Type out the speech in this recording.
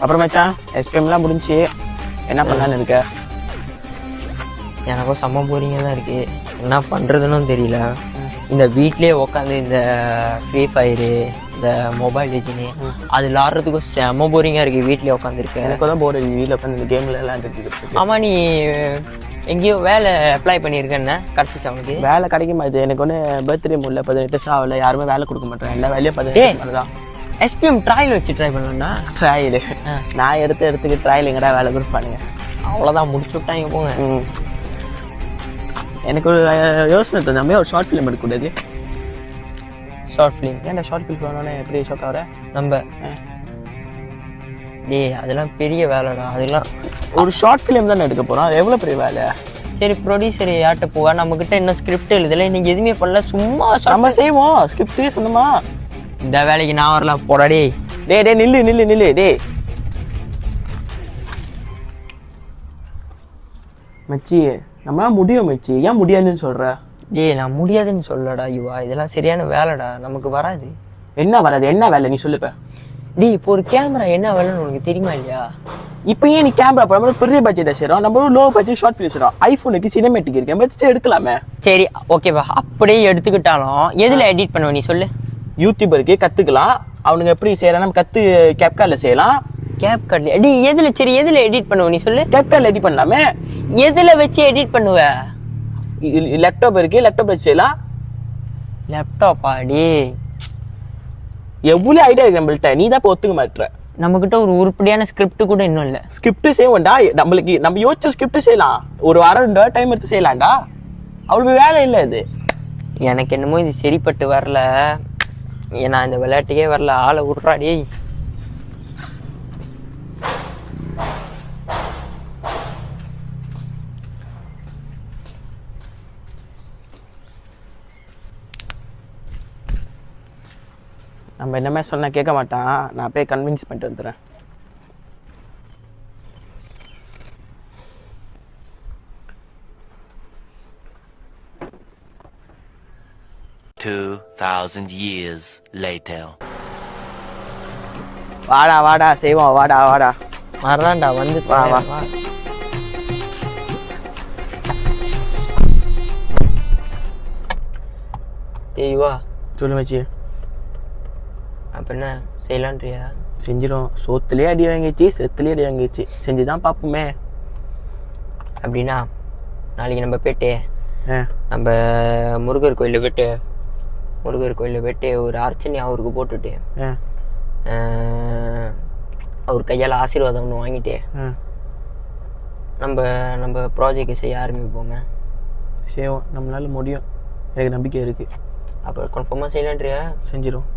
அப்புறம் மச்சான் எஸ்பிஎம்லாம் முடிஞ்சு என்ன பண்ணலான்னு இருக்க? எனக்கும் செம்ம போரிங்காக தான் இருக்கு. என்ன பண்ணுறதுன்னு தெரியல. இந்த வீட்லேயே உட்காந்து இந்த ஃப்ரீ ஃபயரு, இந்த மொபைல் லெஜெண்ட் அது விளாட்றதுக்கும் செம்ம போரிங்காக இருக்குது. வீட்லேயே உட்காந்துருக்கேன். எனக்கு தான் போர் அடிக்குது வீட்டில் உட்காந்து இந்த கேமில் விளையாண்டுட்டு. ஆமாம், நீ எங்கேயோ வேலை அப்ளை பண்ணியிருக்கேன்னு கிடச்சிச்சு அவனுக்கு? வேலை கிடைக்க மாட்டேது. எனக்கு ஒன்று பர்த்டே முடியல, 18 ஆகல, யாருமே வேலை கொடுக்க மாட்டேன். எல்லா வேலையும் 18 தான். எஸ்பிஎம் ட்ராயல் வச்சு ட்ரை பண்ணலாம்னா? ட்ராயலு நான் எடுத்துக்கு ட்ராயல் எங்கடா வேலை கொடுப்பானுங்க. அவ்வளோதான், முடிச்சு விட்டாங்க போங்க. எனக்கு ஒரு யோசனை இருந்தது, நம்ம ஒரு ஷார்ட் ஃபிலிம் எடுக்கக்கூடாது? Short film? ஏன்டா ஷார்ட் ஃபிலிம் பண்ணோன்னே எப்படி ஷோக் ஆகிற? நம்ம அதெல்லாம் பெரிய வேலைடா. அதெல்லாம் ஒரு ஷார்ட் ஃபிலிம் தானே எடுக்க போகிறோம், அது எவ்வளோ பெரிய வேலை? சரி, ப்ரொடியூசர் யார்கிட்ட போவா? நம்மக்கிட்ட இன்னும் ஸ்கிரிப்ட் எழுதலை, இன்னைக்கு எதுவுமே பண்ணல, சும்மா நம்ம செய்வோம். ஸ்கிரிப்டே சொன்னோமா? இந்த வேலைக்கு நான் வரலாம் போடா. டே நில்லு டே மச்சி, நம்மளால முடியும் மச்சி. ஏன் முடியாதுன்னு சொல்ற? நான் முடியாதுன்னு சொல்லடா யுவா, இதெல்லாம் சரியான வேலைடா, நமக்கு வராது. என்ன வராது? என்ன வேலை நீ சொல்லுப்ப? இப்போ ஒரு கேமரா என்ன வேலைன்னு உனக்கு தெரியுமா இல்லையா? இப்போ ஏன் நீ கேமரா போட பெரிய பட்ஜெட்டை செய்யறோம், நம்ம லோ பட்ஜெட் ஷார்ட் ஃபிலிம் செய்யறோம். ஐபோனுக்கு சினிமேட்டிக் இருக்கு, வச்சு எடுக்கலாமே. சரி ஓகேவா, அப்படியே எடுத்துக்கிட்டாலும் எதுல எடிட் பண்ணுவ நீ சொல்லு? யூடியூபருக்கு கத்துக்கலாம். அவனுங்க எப்படி செய்யறான், நம்ம கத்து கேப்கார்ட்ல செய்யலாம். கேப்கார்ட்ல எதுல? சரி, எதுல எடிட் பண்ணுவ நீ சொல்லு? கேப்கார்ட்ல எடிட் பண்ணலாமே. எதுல வச்சு எடிட் பண்ணுவ? லேப்டாப் இருக்கு, லேப்டாப்ல செய்யலாம். லேப்டாப்பா? எவ்வளவு ஐடியா இருக்கு நம்மள்ட்ட, நீ தான் இப்போ ஒத்துக்க மாட்டுற. நம்ம கிட்ட ஒரு உருப்படியான ஸ்கிரிப்ட் கூட இன்னும் இல்ல. ஸ்கிரிப்ட் செய்வோம்டா, நம்மளுக்கு நம்ம யோசிச்ச ஸ்கிரிப்ட் செய்யலாம். ஒரு வாரம் டைம் எடுத்து செய்யலாம்டா, அவ்வளவு வேலை இல்லை இது. எனக்கு என்னமோ இது சரிப்பட்டு வரல. ஏன்னா இந்த விளையாட்டுக்கே வரல, ஆளை விட்றாடி. நம்ம என்னமே சொன்னா கேட்க மாட்டான், நான் போய் கன்வின்ஸ் பண்ணிட்டு வந்துடுறேன். years later. வாடா செய்வோம், வாடா வர்றான்டா, வந்து வா. ஏய்வா சொல்லு மச்சி. அப்ப என்ன செய்யலான்றியா? செஞ்சிடும். சோத்துலேயே அடி வாங்கிச்சு, செத்துலேயே அடி வாங்கிச்சு, செஞ்சுதான் பார்ப்போமே. அப்படின்னா நாளைக்கு நம்ம போயிட்டு நம்ம முருகர் கோயிலில் போயிட்டு ஒரு அர்ச்சனை அவருக்கு போட்டுட்டு அவர் கையால் ஆசீர்வாதம் ஒன்று வாங்கிட்டு நம்ம ப்ராஜெக்ட் செய்ய ஆரம்பிப்போமே. செய்வோம், நம்மளால முடியும், எனக்கு நம்பிக்கை இருக்கு. அப்போ கன்ஃபார்மாக செய்யலான்றியா? செஞ்சிடும்.